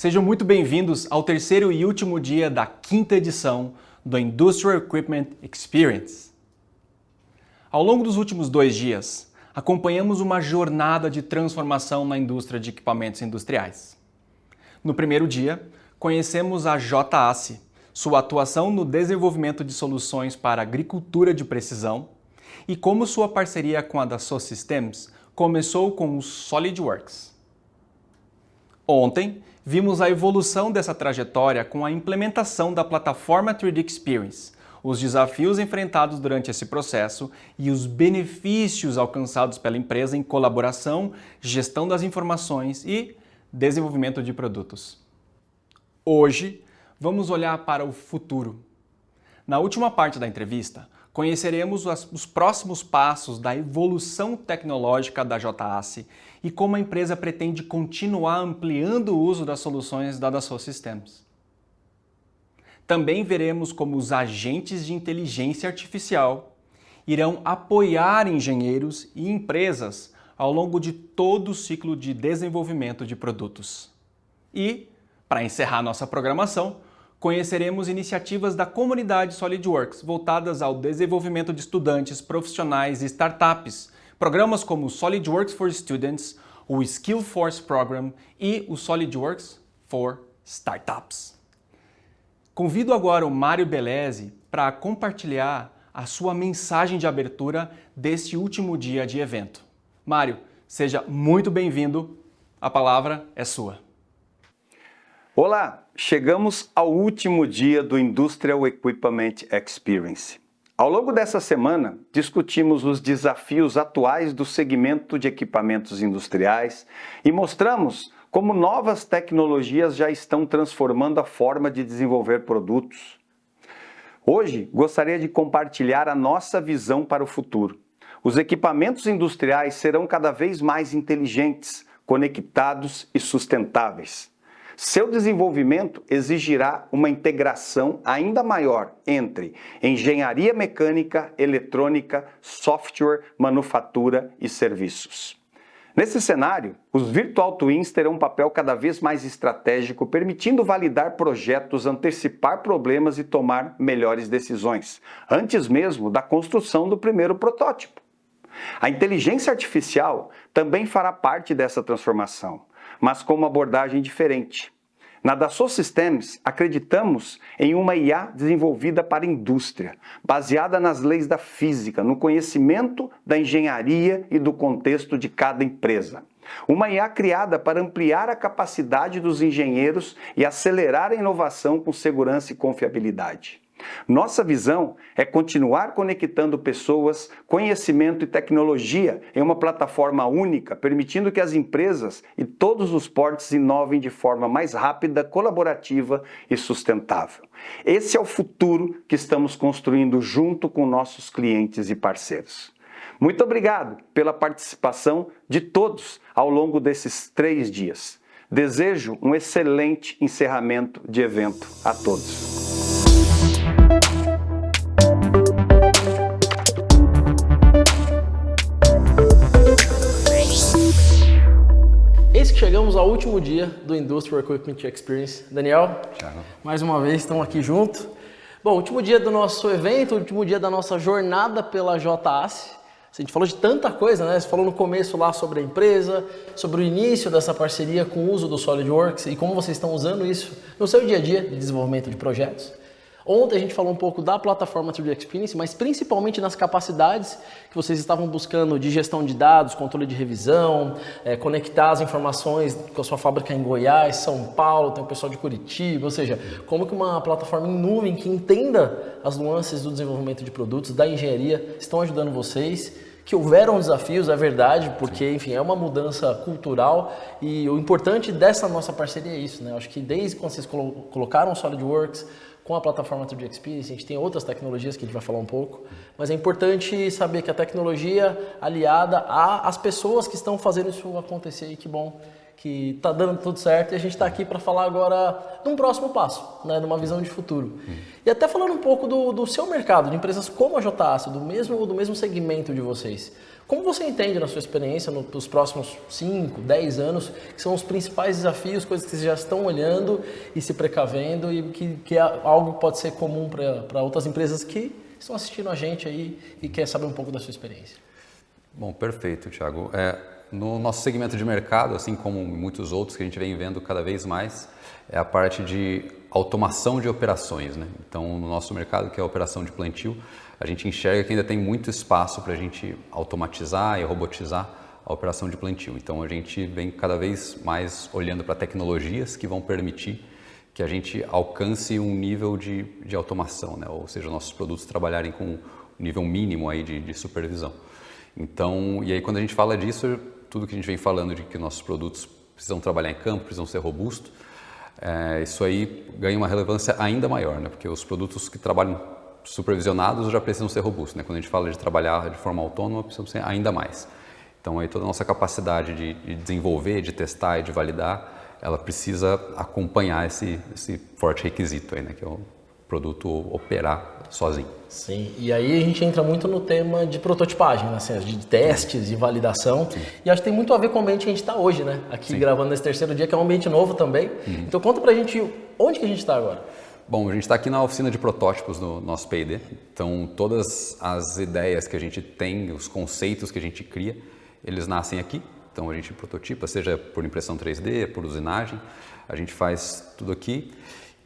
Sejam muito bem-vindos ao terceiro e último dia da quinta edição do Industrial Equipment Experience. Ao longo dos últimos 2 dias, acompanhamos uma jornada de transformação na indústria de equipamentos industriais. No primeiro dia, conhecemos a JACE, sua atuação no desenvolvimento de soluções para agricultura de precisão e como sua parceria com a Dassault Systèmes começou com o SolidWorks. Ontem, vimos a evolução dessa trajetória com a implementação da plataforma 3D Experience, os desafios enfrentados durante esse processo e os benefícios alcançados pela empresa em colaboração, gestão das informações e desenvolvimento de produtos. Hoje, vamos olhar para o futuro. Na última parte da entrevista, conheceremos os próximos passos da evolução tecnológica da JACE e como a empresa pretende continuar ampliando o uso das soluções da Dassault Systèmes. Também veremos como os agentes de inteligência artificial irão apoiar engenheiros e empresas ao longo de todo o ciclo de desenvolvimento de produtos. E, para encerrar nossa programação, conheceremos iniciativas da comunidade SolidWorks voltadas ao desenvolvimento de estudantes, profissionais e startups, programas como o SolidWorks for Students, o Skillforce Program e o SolidWorks for Startups. Convido agora o Mário Beleze para compartilhar a sua mensagem de abertura deste último dia de evento. Mário, seja muito bem-vindo, a palavra é sua. Olá, chegamos ao último dia do Industrial Equipment Experience. Ao longo dessa semana, discutimos os desafios atuais do segmento de equipamentos industriais e mostramos como novas tecnologias já estão transformando a forma de desenvolver produtos. Hoje, gostaria de compartilhar a nossa visão para o futuro. Os equipamentos industriais serão cada vez mais inteligentes, conectados e sustentáveis. Seu desenvolvimento exigirá uma integração ainda maior entre engenharia mecânica, eletrônica, software, manufatura e serviços. Nesse cenário, os Virtual Twins terão um papel cada vez mais estratégico, permitindo validar projetos, antecipar problemas e tomar melhores decisões, antes mesmo da construção do primeiro protótipo. A inteligência artificial também fará parte dessa transformação, mas com uma abordagem diferente. Na Dassault Systèmes, acreditamos em uma IA desenvolvida para a indústria, baseada nas leis da física, no conhecimento da engenharia e do contexto de cada empresa. Uma IA criada para ampliar a capacidade dos engenheiros e acelerar a inovação com segurança e confiabilidade. Nossa visão é continuar conectando pessoas, conhecimento e tecnologia em uma plataforma única, permitindo que as empresas e todos os portes inovem de forma mais rápida, colaborativa e sustentável. Esse é o futuro que estamos construindo junto com nossos clientes e parceiros. Muito obrigado pela participação de todos ao longo desses 3 dias. Desejo um excelente encerramento de evento a todos. Eis que chegamos ao último dia do Industrial Equipment Experience. Daniel, Tchau. Mais uma vez estamos aqui juntos. Bom, último dia do nosso evento, último dia da nossa jornada pela JACE. A gente falou de tanta coisa, né? Você falou no começo lá sobre a empresa, sobre o início dessa parceria com o uso do SolidWorks e como vocês estão usando isso no seu dia a dia de desenvolvimento de projetos. Ontem a gente falou um pouco da plataforma 3D Experience, mas principalmente nas capacidades que vocês estavam buscando de gestão de dados, controle de revisão, conectar as informações com a sua fábrica em Goiás, São Paulo, tem o pessoal de Curitiba, ou seja, como que uma plataforma em nuvem que entenda as nuances do desenvolvimento de produtos, da engenharia, estão ajudando vocês. Que houveram desafios, é verdade, porque, enfim, é uma mudança cultural e o importante dessa nossa parceria é isso, né? Eu acho que desde quando vocês colocaram o SolidWorks com a plataforma 3D Experience, a gente tem outras tecnologias que a gente vai falar um pouco, mas é importante saber que a tecnologia aliada às pessoas que estão fazendo isso acontecer e que bom que está dando tudo certo e a gente está aqui para falar agora de um próximo passo, né, de uma visão de futuro. E até falando um pouco do seu mercado, de empresas como a JAS, do mesmo segmento de vocês. Como você entende, na sua experiência, nos próximos 5, 10 anos, que são os principais desafios, coisas que vocês já estão olhando e se precavendo e que é algo que pode ser comum para outras empresas que estão assistindo a gente aí e quer saber um pouco da sua experiência? Bom, perfeito, Thiago. No nosso segmento de mercado, assim como muitos outros que a gente vem vendo cada vez mais, é a parte de automação de operações, né? Então, no nosso mercado, que é a operação de plantio, a gente enxerga que ainda tem muito espaço para a gente automatizar e robotizar a operação de plantio. Então, a gente vem cada vez mais olhando para tecnologias que vão permitir que a gente alcance um nível de automação, né? Ou seja, nossos produtos trabalharem com um nível mínimo aí de supervisão. Então, e aí quando a gente fala disso, tudo que a gente vem falando de que nossos produtos precisam trabalhar em campo, precisam ser robustos, isso aí ganha uma relevância ainda maior, né? Porque os produtos que trabalham supervisionados já precisam ser robustos, né? Quando a gente fala de trabalhar de forma autônoma, precisam ser ainda mais. Então, aí toda a nossa capacidade de desenvolver, de testar e de validar, ela precisa acompanhar esse forte requisito aí, né? Que é o produto operar sozinho. Sim, e aí a gente entra muito no tema de prototipagem, né? Assim, de testes, de validação. Sim. E acho que tem muito a ver com o ambiente que a gente está hoje, né? Aqui Sim. gravando nesse terceiro dia, que é um ambiente novo também. Então conta pra gente onde que a gente está agora. Bom, a gente está aqui na oficina de protótipos do nosso P&D. Então todas as ideias que a gente tem, os conceitos que a gente cria, eles nascem aqui. Então a gente prototipa, seja por impressão 3D, por usinagem, a gente faz tudo aqui.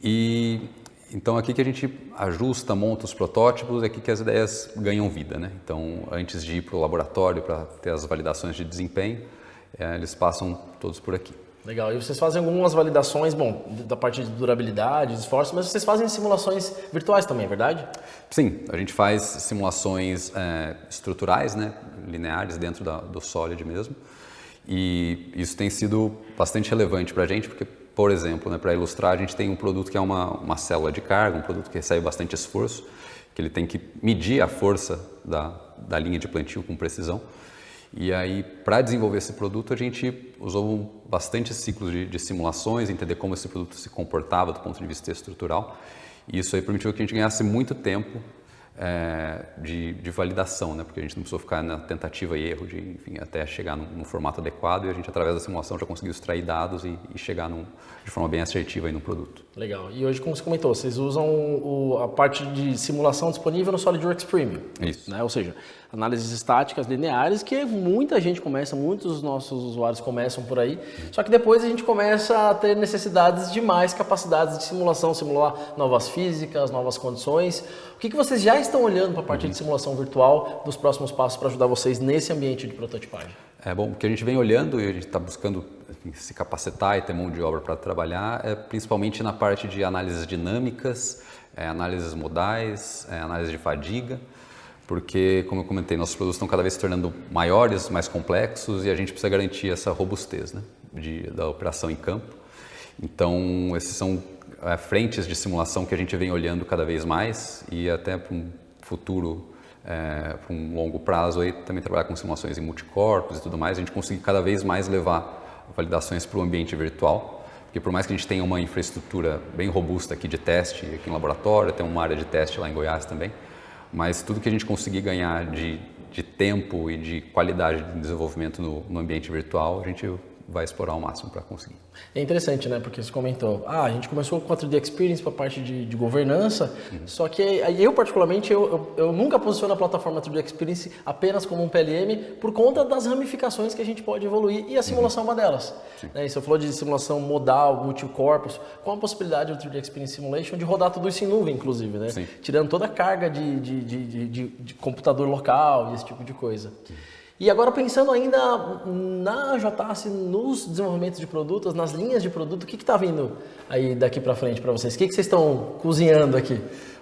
E então aqui que a gente ajusta, monta os protótipos, é aqui que as ideias ganham vida, né? Então antes de ir para o laboratório para ter as validações de desempenho, eles passam todos por aqui. Legal, e vocês fazem algumas validações, bom, da parte de durabilidade, de esforço, mas vocês fazem simulações virtuais também, é verdade? Sim, a gente faz simulações estruturais, né, lineares dentro do Solid mesmo, e isso tem sido bastante relevante para a gente, porque, por exemplo, né, para ilustrar, a gente tem um produto que é uma célula de carga, um produto que recebe bastante esforço, que ele tem que medir a força da linha de plantio com precisão. E aí, para desenvolver esse produto, a gente usou bastante ciclos de simulações, entender como esse produto se comportava do ponto de vista estrutural. E isso aí permitiu que a gente ganhasse muito tempo de validação, né? Porque a gente não precisou ficar na tentativa e erro, enfim, até chegar no formato adequado, e a gente, através da simulação, já conseguiu extrair dados e chegar de forma bem assertiva aí no produto. Legal. E hoje, como você comentou, vocês usam a parte de simulação disponível no SolidWorks Premium. Isso. Né? Ou seja, análises estáticas lineares, que muita gente começa, muitos dos nossos usuários começam por aí, só que depois a gente começa a ter necessidades de mais capacidades de simulação, simular novas físicas, novas condições. O que vocês já estão olhando para a parte de simulação virtual dos próximos passos para ajudar vocês nesse ambiente de prototipagem? Bom, o que a gente vem olhando e a gente está buscando, enfim, se capacitar e ter mão de obra para trabalhar principalmente na parte de análises dinâmicas, análises modais, análise de fadiga, porque, como eu comentei, nossos produtos estão cada vez se tornando maiores, mais complexos, e a gente precisa garantir essa robustez, né, da operação em campo. Então, esses são frentes de simulação que a gente vem olhando cada vez mais, e até para um futuro, para um longo prazo, aí, também trabalhar com simulações em multicorpos e tudo mais, a gente conseguir cada vez mais levar validações para o ambiente virtual, porque por mais que a gente tenha uma infraestrutura bem robusta aqui de teste, aqui no laboratório, tem uma área de teste lá em Goiás também, mas tudo que a gente conseguir ganhar de tempo e de qualidade de desenvolvimento no ambiente virtual, a gente vai explorar ao máximo para conseguir. É interessante, né? Porque você comentou, a gente começou com a 3D Experience para a parte de governança, só que eu particularmente, eu nunca posiciono a plataforma 3D Experience apenas como um PLM por conta das ramificações que a gente pode evoluir, e a simulação é uma delas. Né? E você falou de simulação modal, multicorpos, com a possibilidade do 3D Experience Simulation de rodar tudo isso em nuvem, inclusive, né? Tirando toda a carga de computador local e esse tipo de coisa. E agora pensando ainda na JAS, nos desenvolvimentos de produtos, nas linhas de produto, o que está vindo aí daqui para frente para vocês? O que vocês estão cozinhando aqui?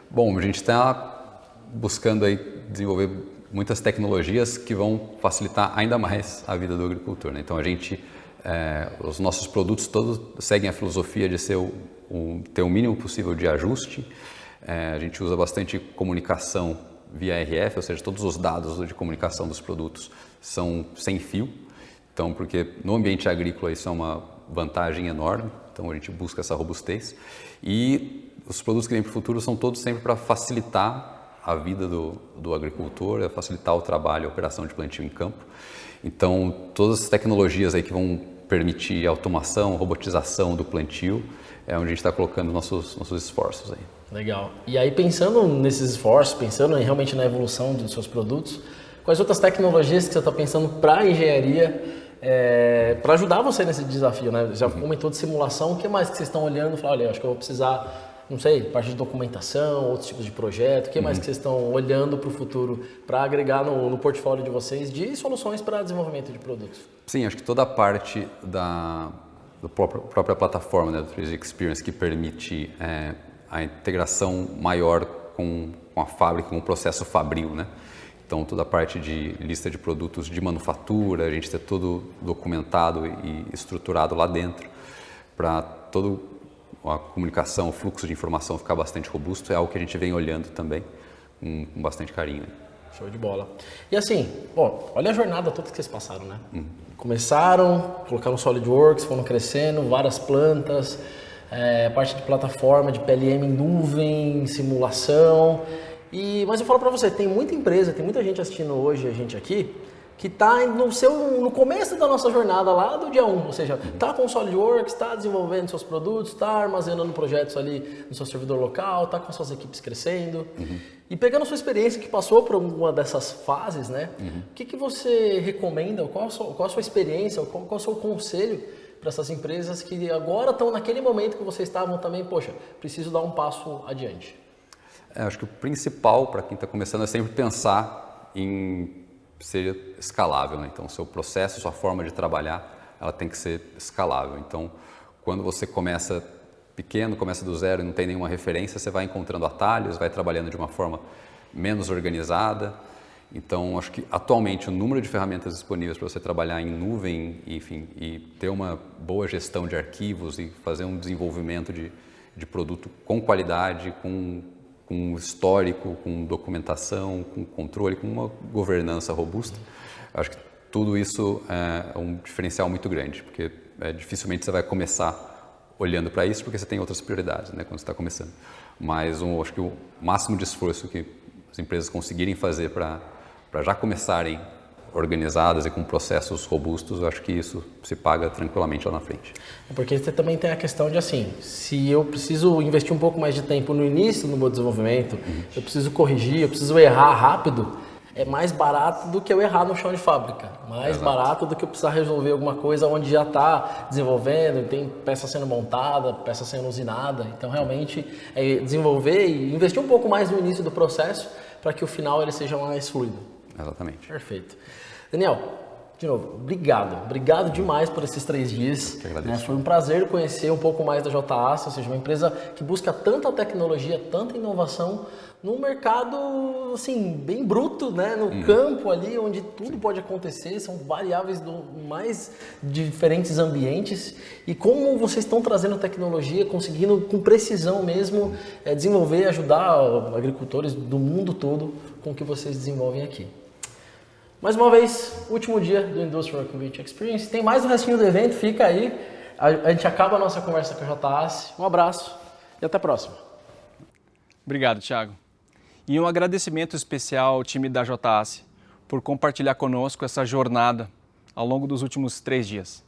Bom, a gente está buscando aí desenvolver muitas tecnologias que vão facilitar ainda mais a vida do agricultor, né? Então a gente, os nossos produtos todos seguem a filosofia de ter o mínimo possível de ajuste. A gente usa bastante comunicação via RF, ou seja, todos os dados de comunicação dos produtos são sem fio. Então, porque no ambiente agrícola isso é uma vantagem enorme, então a gente busca essa robustez. E os produtos que vêm para o futuro são todos sempre para facilitar a vida do agricultor, facilitar o trabalho, a operação de plantio em campo. Então, todas as tecnologias aí que vão permitir automação, robotização do plantio, é onde a gente está colocando nossos esforços aí. Legal. E aí, pensando nesses esforços, pensando realmente na evolução dos seus produtos, quais outras tecnologias que você está pensando para a engenharia, para ajudar você nesse desafio, né? Já comentou de simulação, o que mais que vocês estão olhando e falam, olha, acho que eu vou precisar, não sei, parte de documentação, outros tipos de projeto, o que mais que vocês estão olhando para o futuro para agregar no portfólio de vocês de soluções para desenvolvimento de produtos? Sim, acho que toda a parte da própria plataforma, né, do 3D Experience, que permite a integração maior com a fábrica, com o processo fabril, né? Então, toda a parte de lista de produtos de manufatura, a gente ter tudo documentado e estruturado lá dentro, para toda a comunicação, o fluxo de informação ficar bastante robusto, é algo que a gente vem olhando também com bastante carinho. Show de bola. E assim, olha a jornada toda que vocês passaram, né? Começaram, colocaram SolidWorks, foram crescendo, várias plantas, parte de plataforma, de PLM em nuvem, simulação. Mas eu falo para você, tem muita empresa, tem muita gente assistindo hoje a gente aqui, que está no começo da nossa jornada lá do dia 1, ou seja, está com o SolidWorks, está desenvolvendo seus produtos, está armazenando projetos ali no seu servidor local, está com suas equipes crescendo. E pegando a sua experiência que passou por uma dessas fases, né? O que você recomenda, qual a sua experiência, qual é o seu conselho para essas empresas que agora estão naquele momento que vocês estavam também, poxa, preciso dar um passo adiante? Acho que o principal para quem está começando é sempre pensar em ser escalável, né? Então, o seu processo, sua forma de trabalhar, ela tem que ser escalável. Então, quando você começa pequeno, começa do zero e não tem nenhuma referência, você vai encontrando atalhos, vai trabalhando de uma forma menos organizada. Então, acho que atualmente o número de ferramentas disponíveis para você trabalhar em nuvem, enfim, e ter uma boa gestão de arquivos e fazer um desenvolvimento de produto com qualidade, com histórico, com documentação, com controle, com uma governança robusta. Acho que tudo isso é um diferencial muito grande, porque dificilmente você vai começar olhando para isso, porque você tem outras prioridades, né, quando você está começando. Mas acho que o máximo de esforço que as empresas conseguirem fazer para já começarem organizadas e com processos robustos, eu acho que isso se paga tranquilamente lá na frente. Porque você também tem a questão de assim, se eu preciso investir um pouco mais de tempo no início do meu desenvolvimento, eu preciso corrigir, eu preciso errar rápido, é mais barato do que eu errar no chão de fábrica, mais barato do que eu precisar resolver alguma coisa onde já está desenvolvendo, tem peça sendo montada, peça sendo usinada, então realmente desenvolver e investir um pouco mais no início do processo para que o final ele seja mais fluido. Exatamente. Perfeito. Daniel, de novo, obrigado demais por esses 3 dias. Eu que agradeço. Foi um prazer conhecer um pouco mais da JAS, ou seja, uma empresa que busca tanta tecnologia, tanta inovação num mercado assim, bem bruto, né? No campo ali, onde tudo pode acontecer, são variáveis do mais diferentes ambientes. E como vocês estão trazendo tecnologia, conseguindo com precisão mesmo desenvolver e ajudar agricultores do mundo todo com o que vocês desenvolvem aqui. Mais uma vez, último dia do Industrial Equipment Experience. Tem mais um restinho do evento, fica aí. A gente acaba a nossa conversa com a JAS. Um abraço e até a próxima. Obrigado, Thiago. E um agradecimento especial ao time da JAS por compartilhar conosco essa jornada ao longo dos últimos 3 dias.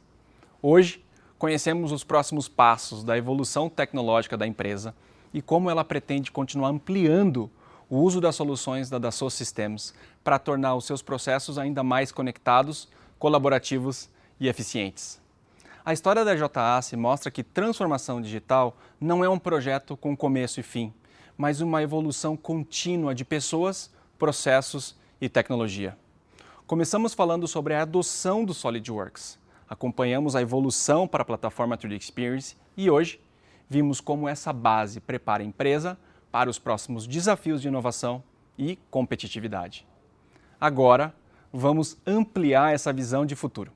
Hoje, conhecemos os próximos passos da evolução tecnológica da empresa e como ela pretende continuar ampliando o uso das soluções da Dassault Systems para tornar os seus processos ainda mais conectados, colaborativos e eficientes. A história da JAS mostra que transformação digital não é um projeto com começo e fim, mas uma evolução contínua de pessoas, processos e tecnologia. Começamos falando sobre a adoção do SolidWorks, acompanhamos a evolução para a plataforma 3D Experience e hoje vimos como essa base prepara a empresa para os próximos desafios de inovação e competitividade. Agora, vamos ampliar essa visão de futuro.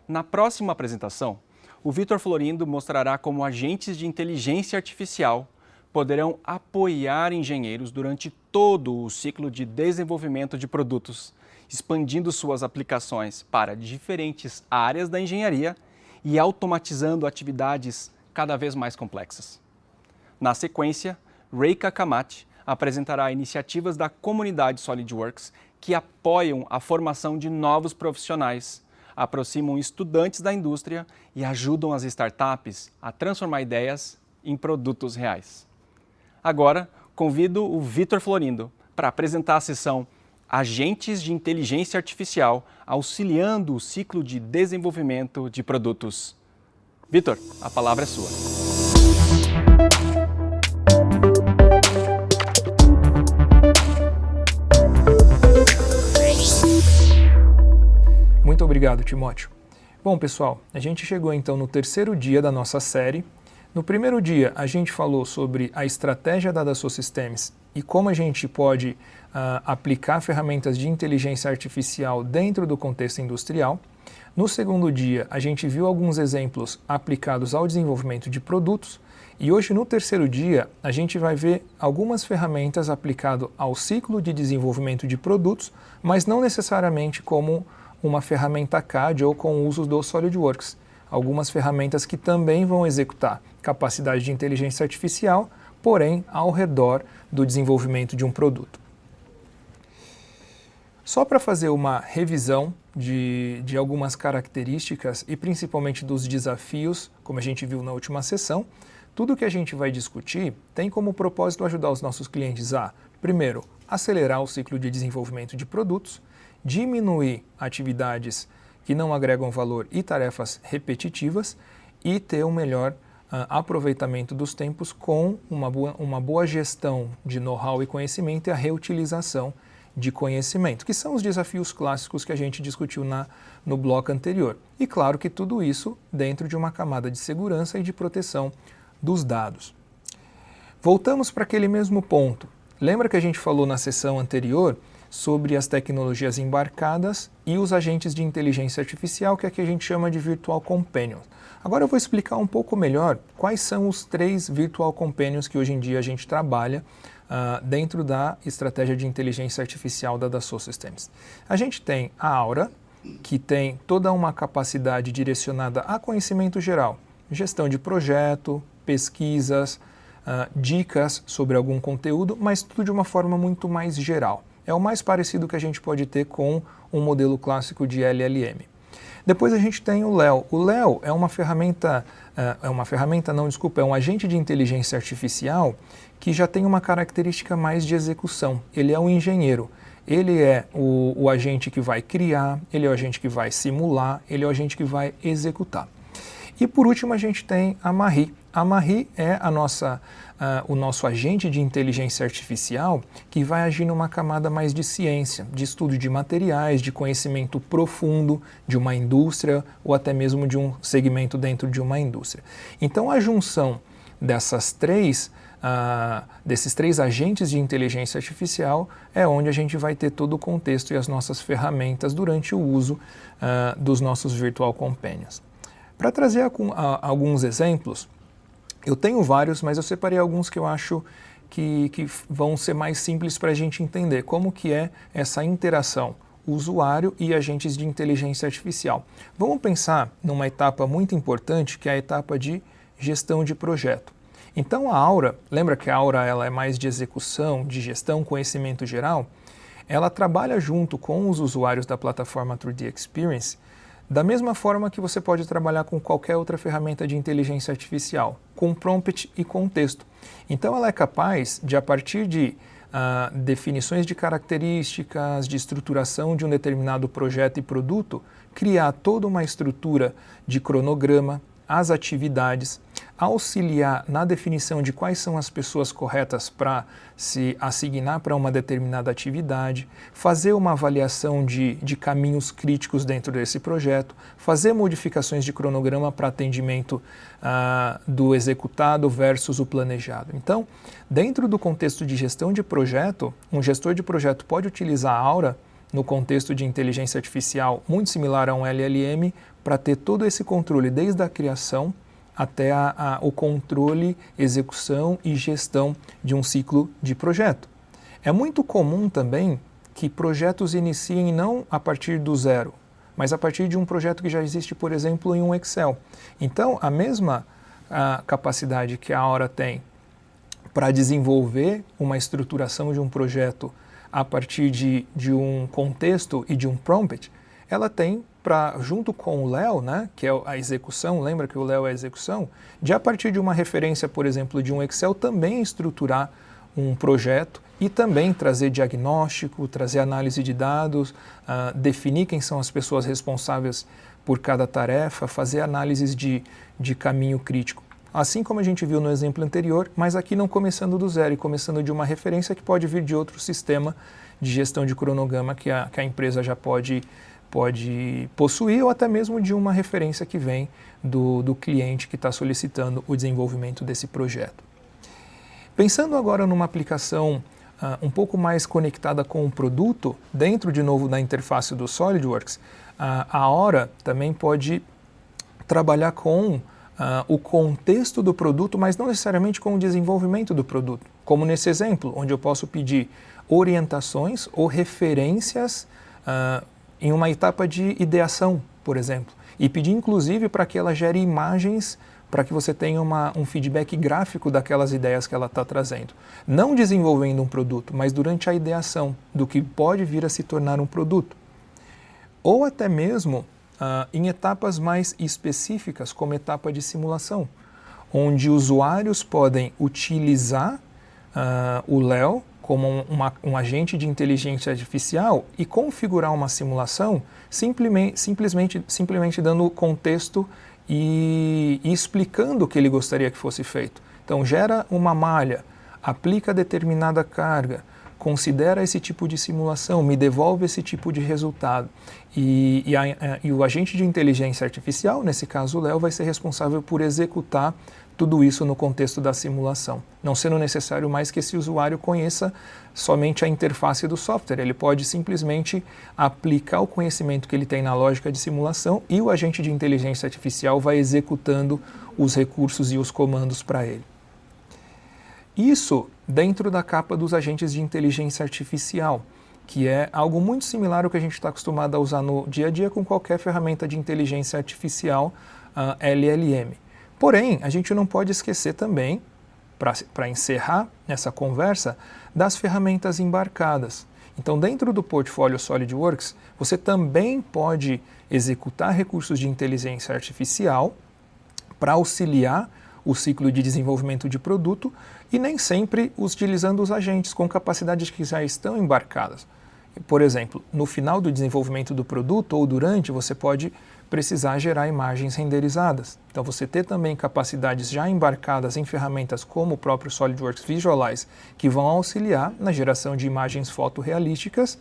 Na próxima apresentação, o Vitor Florindo mostrará como agentes de inteligência artificial poderão apoiar engenheiros durante todo o ciclo de desenvolvimento de produtos expandindo suas aplicações para diferentes áreas da engenharia e automatizando atividades cada vez mais complexas. Na sequência, Reika Kamat apresentará iniciativas da comunidade SolidWorks que apoiam a formação de novos profissionais, aproximam estudantes da indústria e ajudam as startups a transformar ideias em produtos reais. Agora, convido o Vitor Florindo para apresentar a sessão Agentes de Inteligência Artificial auxiliando o ciclo de desenvolvimento de produtos. Vitor, a palavra é sua. Muito obrigado, Timóteo. Bom, pessoal, a gente chegou então no terceiro dia da nossa série. No primeiro dia, a gente falou sobre a estratégia da Dassault Systems e como a gente pode aplicar ferramentas de inteligência artificial dentro do contexto industrial. No segundo dia, a gente viu alguns exemplos aplicados ao desenvolvimento de produtos. E hoje, no terceiro dia, a gente vai ver algumas ferramentas aplicadas ao ciclo de desenvolvimento de produtos, mas não necessariamente como uma ferramenta CAD ou com o uso do SolidWorks. Algumas ferramentas que também vão executar capacidade de inteligência artificial, porém ao redor do desenvolvimento de um produto. Só para fazer uma revisão de algumas características e principalmente dos desafios, como a gente viu na última sessão, tudo que a gente vai discutir tem como propósito ajudar os nossos clientes a, primeiro, acelerar o ciclo de desenvolvimento de produtos, diminuir atividades que não agregam valor e tarefas repetitivas e ter um melhor aproveitamento dos tempos com uma boa gestão de know-how e conhecimento e a reutilização de conhecimento, que são os desafios clássicos que a gente discutiu no bloco anterior. E claro que tudo isso dentro de uma camada de segurança e de proteção dos dados. Voltamos para aquele mesmo ponto. Lembra que a gente falou na sessão anterior sobre as tecnologias embarcadas e os agentes de inteligência artificial, que aqui a gente chama de Virtual Companions. Agora eu vou explicar um pouco melhor quais são os 3 Virtual Companions que hoje em dia a gente trabalha dentro da estratégia de inteligência artificial da Dassault Systems. A gente tem a Aura, que tem toda uma capacidade direcionada a conhecimento geral, gestão de projeto, pesquisas, dicas sobre algum conteúdo, mas tudo de uma forma muito mais geral. É o mais parecido que a gente pode ter com um modelo clássico de LLM. Depois a gente tem o Leo. O Leo é uma ferramenta, é um agente de inteligência artificial que já tem uma característica mais de execução. Ele é um engenheiro. Ele é o agente que vai criar, ele é o agente que vai simular, ele é o agente que vai executar. E por último a gente tem a Marie. A Marie é o nosso agente de inteligência artificial que vai agir numa camada mais de ciência, de estudo de materiais, de conhecimento profundo de uma indústria ou até mesmo de um segmento dentro de uma indústria. Então a junção desses três agentes de inteligência artificial é onde a gente vai ter todo o contexto e as nossas ferramentas durante o uso dos nossos Virtual Companions. Para trazer alguns exemplos, eu tenho vários, mas eu separei alguns que eu acho que vão ser mais simples para a gente entender como que é essa interação usuário e agentes de inteligência artificial. Vamos pensar numa etapa muito importante, que é a etapa de gestão de projeto. Então a Aura, lembra que a Aura ela é mais de execução, de gestão, conhecimento geral? Ela trabalha junto com os usuários da plataforma 3D Experience da mesma forma que você pode trabalhar com qualquer outra ferramenta de inteligência artificial, com prompt e contexto. Então ela é capaz de, a partir de definições de características, de estruturação de um determinado projeto e produto, criar toda uma estrutura de cronograma, as atividades, auxiliar na definição de quais são as pessoas corretas para se assignar para uma determinada atividade, fazer uma avaliação de caminhos críticos dentro desse projeto, fazer modificações de cronograma para atendimento do executado versus o planejado. Então, dentro do contexto de gestão de projeto, um gestor de projeto pode utilizar a Aura no contexto de inteligência artificial muito similar a um LLM para ter todo esse controle desde a criação até o controle, execução e gestão de um ciclo de projeto. É muito comum também que projetos iniciem não a partir do zero, mas a partir de um projeto que já existe, por exemplo, em um Excel. Então, a mesma capacidade que a Aura tem para desenvolver uma estruturação de um projeto a partir de um contexto e de um prompt, ela tem para, junto com o Léo, né, que é a execução, lembra que o Léo é a execução, de a partir de uma referência, por exemplo, de um Excel, também estruturar um projeto e também trazer diagnóstico, trazer análise de dados, definir quem são as pessoas responsáveis por cada tarefa, fazer análises de caminho crítico. Assim como a gente viu no exemplo anterior, mas aqui não começando do zero e começando de uma referência que pode vir de outro sistema de gestão de cronograma que a empresa já pode possuir, ou até mesmo de uma referência que vem do cliente que está solicitando o desenvolvimento desse projeto. Pensando agora numa aplicação um pouco mais conectada com o produto, dentro de novo da interface do SolidWorks, a Aura também pode trabalhar com o contexto do produto, mas não necessariamente com o desenvolvimento do produto. Como nesse exemplo, onde eu posso pedir orientações ou referências em uma etapa de ideação, por exemplo, e pedir inclusive para que ela gere imagens para que você tenha um feedback gráfico daquelas ideias que ela está trazendo. Não desenvolvendo um produto, mas durante a ideação do que pode vir a se tornar um produto. Ou até mesmo em etapas mais específicas, como etapa de simulação, onde usuários podem utilizar o Léo como um agente de inteligência artificial e configurar uma simulação simplesmente dando contexto e explicando o que ele gostaria que fosse feito. Então, gera uma malha, aplica determinada carga, considera esse tipo de simulação, me devolve esse tipo de resultado. E o agente de inteligência artificial, nesse caso o Léo, vai ser responsável por executar tudo isso no contexto da simulação, não sendo necessário mais que esse usuário conheça somente a interface do software. Ele pode simplesmente aplicar o conhecimento que ele tem na lógica de simulação e o agente de inteligência artificial vai executando os recursos e os comandos para ele. Isso dentro da capa dos agentes de inteligência artificial, que é algo muito similar ao que a gente está acostumado a usar no dia a dia com qualquer ferramenta de inteligência artificial LLM. Porém, a gente não pode esquecer também, para encerrar essa conversa, das ferramentas embarcadas. Então, dentro do portfólio SolidWorks, você também pode executar recursos de inteligência artificial para auxiliar o ciclo de desenvolvimento de produto e nem sempre utilizando os agentes com capacidades que já estão embarcadas. Por exemplo, no final do desenvolvimento do produto ou durante, você pode precisar gerar imagens renderizadas. Então, você ter também capacidades já embarcadas em ferramentas como o próprio SolidWorks Visualize, que vão auxiliar na geração de imagens fotorrealísticas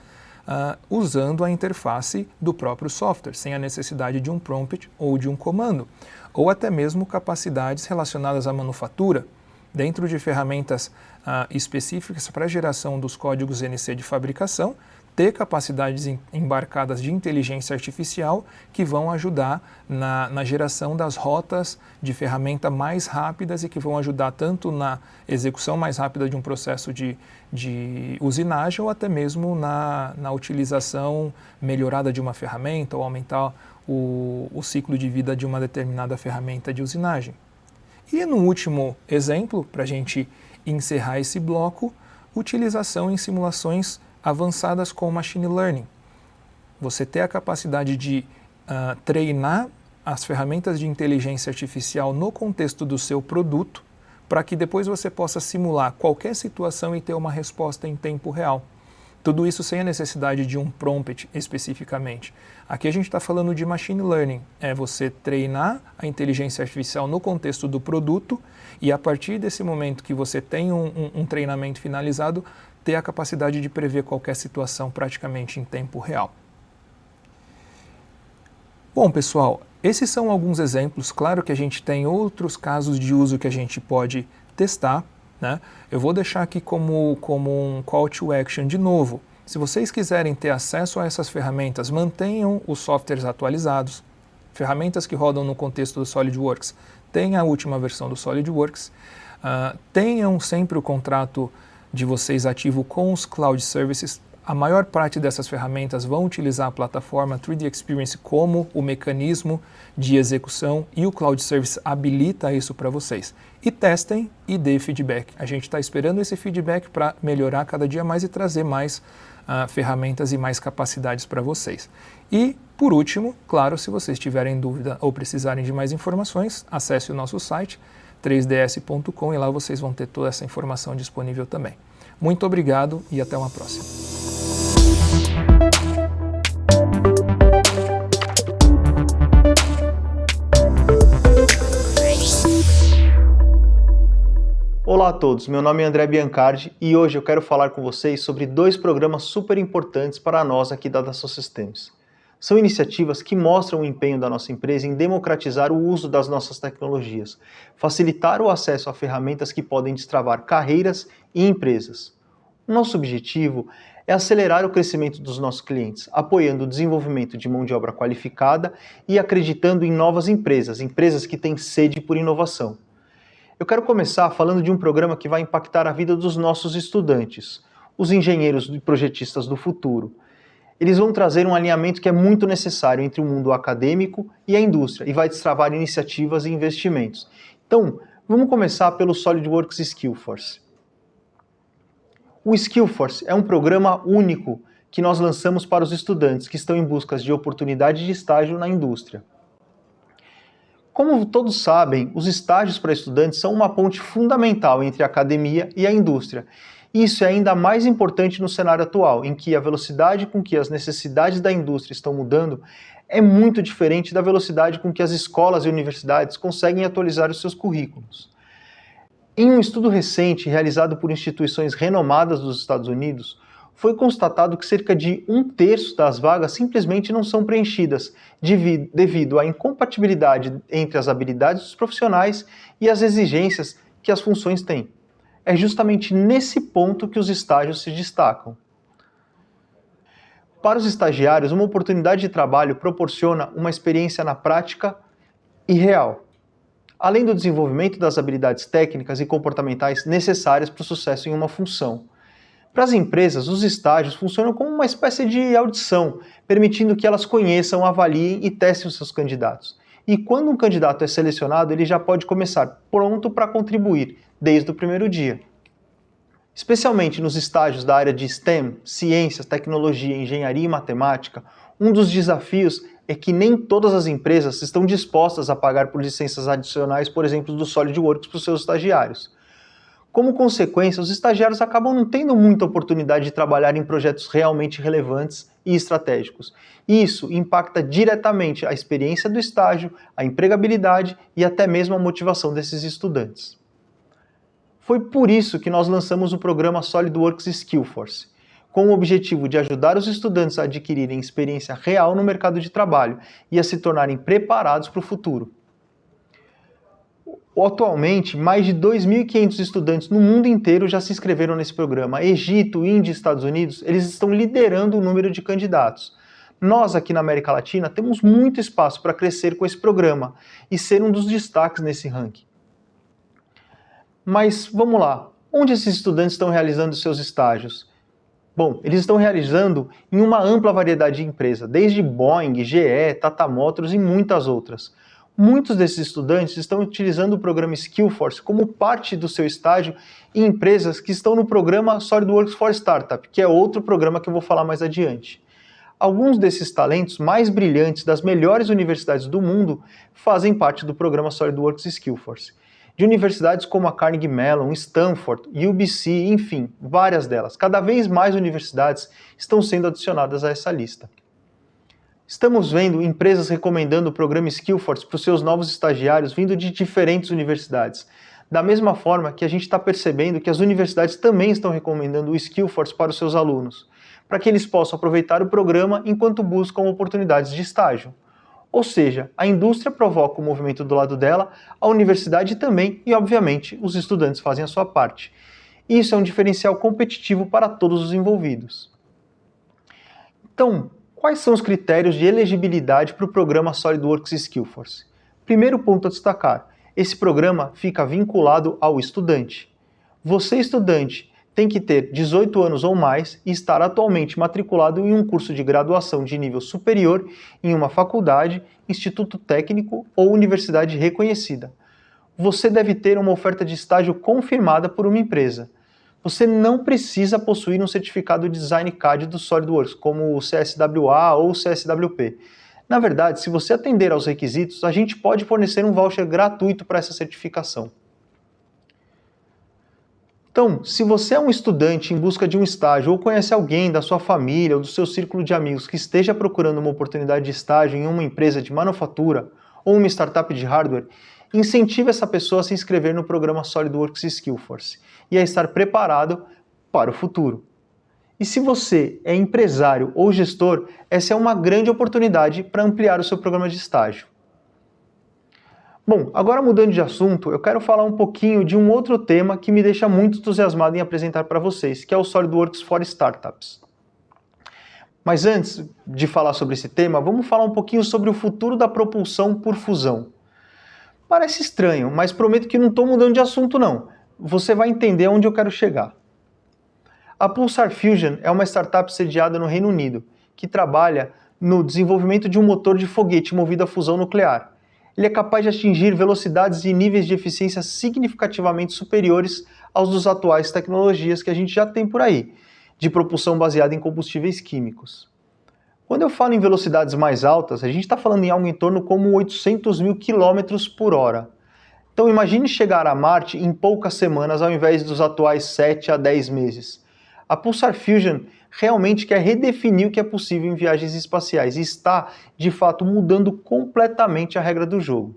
usando a interface do próprio software, sem a necessidade de um prompt ou de um comando. Ou até mesmo capacidades relacionadas à manufatura, dentro de ferramentas específicas para a geração dos códigos NC de fabricação, ter capacidades embarcadas de inteligência artificial que vão ajudar na geração das rotas de ferramenta mais rápidas e que vão ajudar tanto na execução mais rápida de um processo de usinagem ou até mesmo na utilização melhorada de uma ferramenta ou aumentar o ciclo de vida de uma determinada ferramenta de usinagem. E no último exemplo, para a gente encerrar esse bloco, utilização em simulações avançadas com Machine Learning. Você ter a capacidade de treinar as ferramentas de inteligência artificial no contexto do seu produto, para que depois você possa simular qualquer situação e ter uma resposta em tempo real. Tudo isso sem a necessidade de um prompt especificamente. Aqui a gente está falando de Machine Learning, é você treinar a inteligência artificial no contexto do produto e a partir desse momento que você tem um treinamento finalizado, ter a capacidade de prever qualquer situação praticamente em tempo real. Bom, pessoal, esses são alguns exemplos. Claro que a gente tem outros casos de uso que a gente pode testar, né? Eu vou deixar aqui como um call to action de novo. Se vocês quiserem ter acesso a essas ferramentas, mantenham os softwares atualizados. Ferramentas que rodam no contexto do SolidWorks, tenham a última versão do SolidWorks. Tenham sempre o contrato de vocês ativo com os cloud services. A maior parte dessas ferramentas vão utilizar a plataforma 3D Experience como o mecanismo de execução e o Cloud Service habilita isso para vocês. E testem e dê feedback. A gente está esperando esse feedback para melhorar cada dia mais e trazer mais ferramentas e mais capacidades para vocês. E, por último, claro, se vocês tiverem dúvida ou precisarem de mais informações, acesse o nosso site 3ds.com e lá vocês vão ter toda essa informação disponível também. Muito obrigado e até uma próxima. Olá a todos, meu nome é André Biancardi e hoje eu quero falar com vocês sobre 2 programas super importantes para nós aqui da Dassault Systems. São iniciativas que mostram o empenho da nossa empresa em democratizar o uso das nossas tecnologias, facilitar o acesso a ferramentas que podem destravar carreiras e empresas. O nosso objetivo é acelerar o crescimento dos nossos clientes, apoiando o desenvolvimento de mão de obra qualificada e acreditando em novas empresas que têm sede por inovação. Eu quero começar falando de um programa que vai impactar a vida dos nossos estudantes, os engenheiros e projetistas do futuro. Eles vão trazer um alinhamento que é muito necessário entre o mundo acadêmico e a indústria e vai destravar iniciativas e investimentos. Então, vamos começar pelo SolidWorks Skillforce. O Skillforce é um programa único que nós lançamos para os estudantes que estão em busca de oportunidade de estágio na indústria. Como todos sabem, os estágios para estudantes são uma ponte fundamental entre a academia e a indústria. Isso é ainda mais importante no cenário atual, em que a velocidade com que as necessidades da indústria estão mudando é muito diferente da velocidade com que as escolas e universidades conseguem atualizar os seus currículos. Em um estudo recente realizado por instituições renomadas dos Estados Unidos, foi constatado que cerca de 1/3 das vagas simplesmente não são preenchidas devido à incompatibilidade entre as habilidades dos profissionais e as exigências que as funções têm. É justamente nesse ponto que os estágios se destacam. Para os estagiários, uma oportunidade de trabalho proporciona uma experiência na prática e real, além do desenvolvimento das habilidades técnicas e comportamentais necessárias para o sucesso em uma função. Para as empresas, os estágios funcionam como uma espécie de audição, permitindo que elas conheçam, avaliem e testem os seus candidatos. E quando um candidato é selecionado, ele já pode começar pronto para contribuir, desde o primeiro dia. Especialmente nos estágios da área de STEM, ciências, tecnologia, engenharia e matemática, um dos desafios é que nem todas as empresas estão dispostas a pagar por licenças adicionais, por exemplo, do SolidWorks para os seus estagiários. Como consequência, os estagiários acabam não tendo muita oportunidade de trabalhar em projetos realmente relevantes e estratégicos. Isso impacta diretamente a experiência do estágio, a empregabilidade e até mesmo a motivação desses estudantes. Foi por isso que nós lançamos o programa SolidWorks Skillforce, com o objetivo de ajudar os estudantes a adquirirem experiência real no mercado de trabalho e a se tornarem preparados para o futuro. Atualmente, mais de 2.500 estudantes no mundo inteiro já se inscreveram nesse programa. Egito, Índia e Estados Unidos, eles estão liderando o número de candidatos. Nós, aqui na América Latina, temos muito espaço para crescer com esse programa e ser um dos destaques nesse ranking. Mas vamos lá, onde esses estudantes estão realizando seus estágios? Bom, eles estão realizando em uma ampla variedade de empresas, desde Boeing, GE, Tata Motors e muitas outras. Muitos desses estudantes estão utilizando o programa Skillforce como parte do seu estágio em empresas que estão no programa SolidWorks for Startup, que é outro programa que eu vou falar mais adiante. Alguns desses talentos mais brilhantes das melhores universidades do mundo fazem parte do programa SolidWorks Skillforce. De universidades como a Carnegie Mellon, Stanford, UBC, enfim, várias delas. Cada vez mais universidades estão sendo adicionadas a essa lista. Estamos vendo empresas recomendando o programa Skillforce para os seus novos estagiários vindo de diferentes universidades. Da mesma forma que a gente está percebendo que as universidades também estão recomendando o Skillforce para os seus alunos, para que eles possam aproveitar o programa enquanto buscam oportunidades de estágio. Ou seja, a indústria provoca o movimento do lado dela, a universidade também e, obviamente, os estudantes fazem a sua parte. Isso é um diferencial competitivo para todos os envolvidos. Então, quais são os critérios de elegibilidade para o programa SolidWorks Skillforce? Primeiro ponto a destacar, esse programa fica vinculado ao estudante. Você, estudante, tem que ter 18 anos ou mais e estar atualmente matriculado em um curso de graduação de nível superior em uma faculdade, instituto técnico ou universidade reconhecida. Você deve ter uma oferta de estágio confirmada por uma empresa. Você não precisa possuir um certificado de Design CAD do SolidWorks, como o CSWA ou o CSWP. Na verdade, se você atender aos requisitos, a gente pode fornecer um voucher gratuito para essa certificação. Então, se você é um estudante em busca de um estágio ou conhece alguém da sua família ou do seu círculo de amigos que esteja procurando uma oportunidade de estágio em uma empresa de manufatura ou uma startup de hardware, incentive essa pessoa a se inscrever no programa SolidWorks Skillforce e a estar preparado para o futuro. E se você é empresário ou gestor, essa é uma grande oportunidade para ampliar o seu programa de estágio. Bom, agora mudando de assunto, eu quero falar um pouquinho de um outro tema que me deixa muito entusiasmado em apresentar para vocês, que é o SolidWorks for Startups. Mas antes de falar sobre esse tema, vamos falar um pouquinho sobre o futuro da propulsão por fusão. Parece estranho, mas prometo que não estou mudando de assunto não. Você vai entender onde eu quero chegar. A Pulsar Fusion é uma startup sediada no Reino Unido, que trabalha no desenvolvimento de um motor de foguete movido a fusão nuclear. Ele é capaz de atingir velocidades e níveis de eficiência significativamente superiores aos das atuais tecnologias que a gente já tem por aí, de propulsão baseada em combustíveis químicos. Quando eu falo em velocidades mais altas, a gente está falando em algo em torno como 800 mil km por hora. Então imagine chegar a Marte em poucas semanas ao invés dos atuais 7 a 10 meses. A Pulsar Fusion realmente quer redefinir o que é possível em viagens espaciais e está, de fato, mudando completamente a regra do jogo.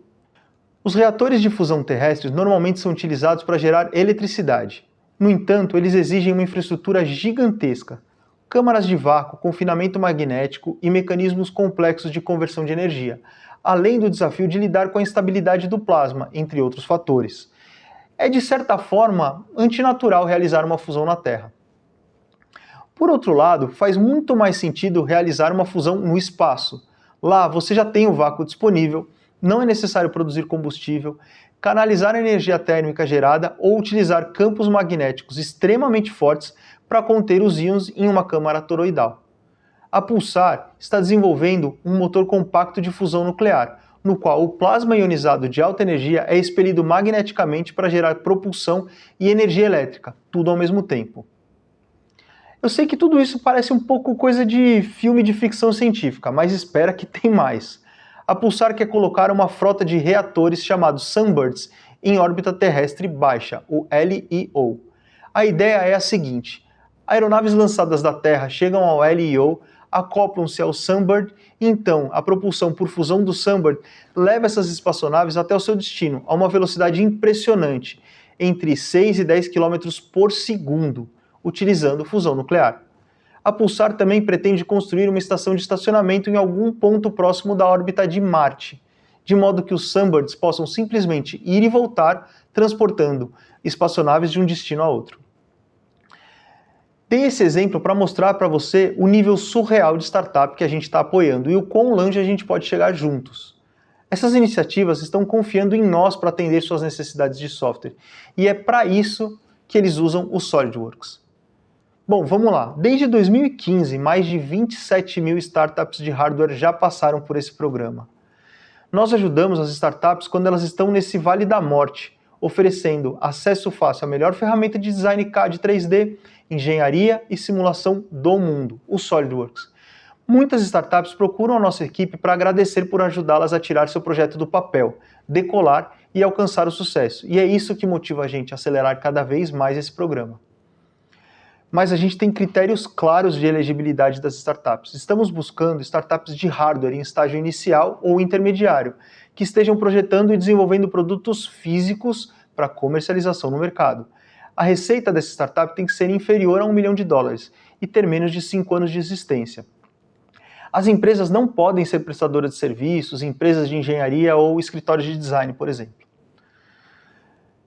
Os reatores de fusão terrestres normalmente são utilizados para gerar eletricidade. No entanto, eles exigem uma infraestrutura gigantesca, câmaras de vácuo, confinamento magnético e mecanismos complexos de conversão de energia, além do desafio de lidar com a instabilidade do plasma, entre outros fatores. É, de certa forma, antinatural realizar uma fusão na Terra. Por outro lado, faz muito mais sentido realizar uma fusão no espaço. Lá você já tem o vácuo disponível, não é necessário produzir combustível, canalizar a energia térmica gerada ou utilizar campos magnéticos extremamente fortes para conter os íons em uma câmara toroidal. A Pulsar está desenvolvendo um motor compacto de fusão nuclear, no qual o plasma ionizado de alta energia é expelido magneticamente para gerar propulsão e energia elétrica, tudo ao mesmo tempo. Eu sei que tudo isso parece um pouco coisa de filme de ficção científica, mas espera que tem mais. A Pulsar quer colocar uma frota de reatores chamados Sunbirds em órbita terrestre baixa, o LEO. A ideia é a seguinte: aeronaves lançadas da Terra chegam ao LEO, acoplam-se ao Sunbird e então a propulsão por fusão do Sunbird leva essas espaçonaves até o seu destino a uma velocidade impressionante, entre 6 e 10 km por segundo, utilizando fusão nuclear. A Pulsar também pretende construir uma estação de estacionamento em algum ponto próximo da órbita de Marte, de modo que os Sunbirds possam simplesmente ir e voltar, transportando espaçonaves de um destino a outro. Dei esse exemplo para mostrar para você o nível surreal de startup que a gente está apoiando e o quão longe a gente pode chegar juntos. Essas iniciativas estão confiando em nós para atender suas necessidades de software, e é para isso que eles usam o SolidWorks. Bom, vamos lá. Desde 2015, mais de 27 mil startups de hardware já passaram por esse programa. Nós ajudamos as startups quando elas estão nesse vale da morte, oferecendo acesso fácil à melhor ferramenta de design CAD 3D, engenharia e simulação do mundo, o SolidWorks. Muitas startups procuram a nossa equipe para agradecer por ajudá-las a tirar seu projeto do papel, decolar e alcançar o sucesso. E é isso que motiva a gente a acelerar cada vez mais esse programa. Mas a gente tem critérios claros de elegibilidade das startups. Estamos buscando startups de hardware em estágio inicial ou intermediário, que estejam projetando e desenvolvendo produtos físicos para comercialização no mercado. A receita dessa startup tem que ser inferior a $1 milhão e ter menos de 5 anos de existência. As empresas não podem ser prestadoras de serviços, empresas de engenharia ou escritórios de design, por exemplo.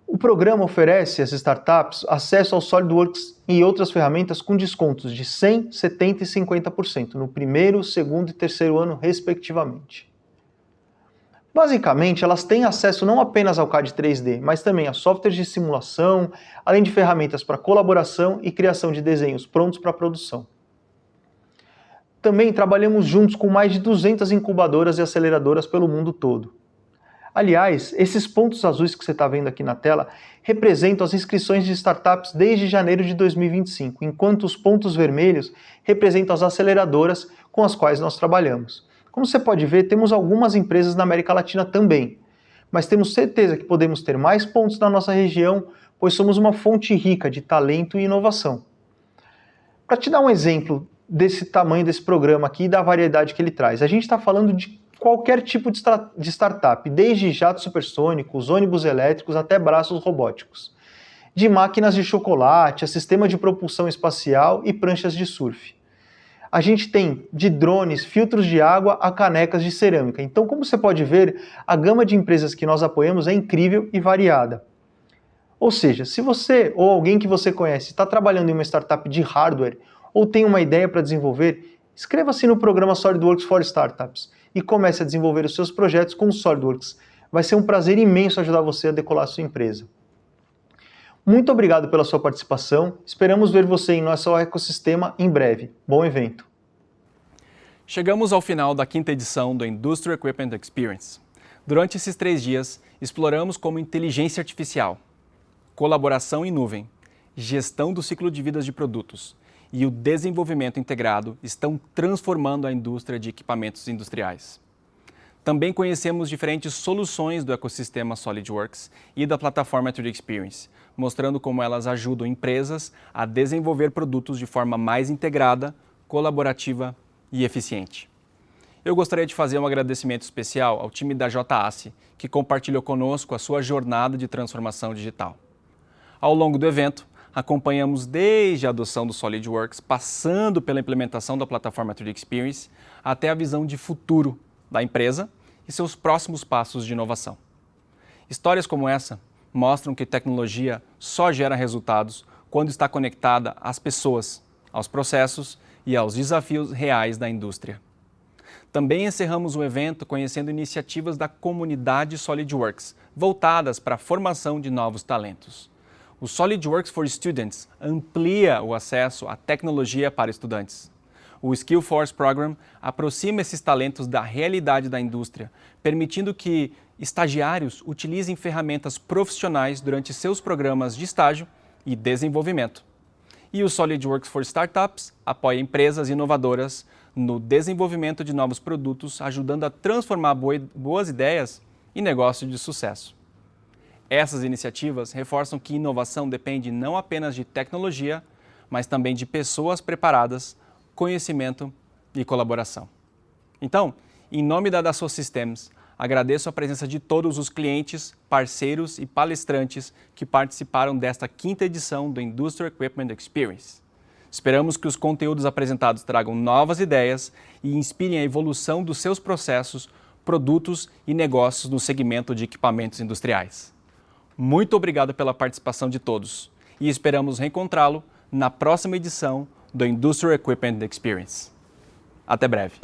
O programa oferece às startups acesso ao SolidWorks e outras ferramentas com descontos de 100%, 70% e 50% no primeiro, segundo e terceiro ano, respectivamente. Basicamente, elas têm acesso não apenas ao CAD 3D, mas também a softwares de simulação, além de ferramentas para colaboração e criação de desenhos prontos para produção. Também trabalhamos juntos com mais de 200 incubadoras e aceleradoras pelo mundo todo. Aliás, esses pontos azuis que você está vendo aqui na tela representam as inscrições de startups desde janeiro de 2025, enquanto os pontos vermelhos representam as aceleradoras com as quais nós trabalhamos. Como você pode ver, temos algumas empresas na América Latina também, mas temos certeza que podemos ter mais pontos na nossa região, pois somos uma fonte rica de talento e inovação. Para te dar um exemplo desse tamanho desse programa aqui e da variedade que ele traz, a gente está falando de qualquer tipo de startup, desde jatos supersônicos, ônibus elétricos até braços robóticos, de máquinas de chocolate, a sistema de propulsão espacial e pranchas de surf. A gente tem de drones, filtros de água a canecas de cerâmica. Então, como você pode ver, a gama de empresas que nós apoiamos é incrível e variada. Ou seja, se você ou alguém que você conhece está trabalhando em uma startup de hardware ou tem uma ideia para desenvolver, inscreva-se no programa SolidWorks for Startups e comece a desenvolver os seus projetos com o SolidWorks. Vai ser um prazer imenso ajudar você a decolar a sua empresa. Muito obrigado pela sua participação. Esperamos ver você em nosso ecossistema em breve. Bom evento! Chegamos ao final da 5ª edição do Industrial Equipment Experience. Durante esses 3 dias, exploramos como inteligência artificial, colaboração em nuvem, gestão do ciclo de vida de produtos e o desenvolvimento integrado estão transformando a indústria de equipamentos industriais. Também conhecemos diferentes soluções do ecossistema SolidWorks e da plataforma 3D Experience, mostrando como elas ajudam empresas a desenvolver produtos de forma mais integrada, colaborativa e eficiente. Eu gostaria de fazer um agradecimento especial ao time da JASSE, que compartilhou conosco a sua jornada de transformação digital. Ao longo do evento, acompanhamos desde a adoção do SolidWorks, passando pela implementação da plataforma 3D Experience, até a visão de futuro da empresa e seus próximos passos de inovação. Histórias como essa mostram que tecnologia só gera resultados quando está conectada às pessoas, aos processos e aos desafios reais da indústria. Também encerramos o evento conhecendo iniciativas da comunidade SolidWorks, voltadas para a formação de novos talentos. O SolidWorks for Students amplia o acesso à tecnologia para estudantes. O Skillforce Program aproxima esses talentos da realidade da indústria, permitindo que estagiários utilizem ferramentas profissionais durante seus programas de estágio e desenvolvimento. E o SolidWorks for Startups apoia empresas inovadoras no desenvolvimento de novos produtos, ajudando a transformar boas ideias em negócios de sucesso. Essas iniciativas reforçam que inovação depende não apenas de tecnologia, mas também de pessoas preparadas, conhecimento e colaboração. Então, em nome da Dassault Systems, agradeço a presença de todos os clientes, parceiros e palestrantes que participaram desta 5ª edição do Industrial Equipment Experience. Esperamos que os conteúdos apresentados tragam novas ideias e inspirem a evolução dos seus processos, produtos e negócios no segmento de equipamentos industriais. Muito obrigado pela participação de todos e esperamos reencontrá-lo na próxima edição do Industrial Equipment Experience. Até breve!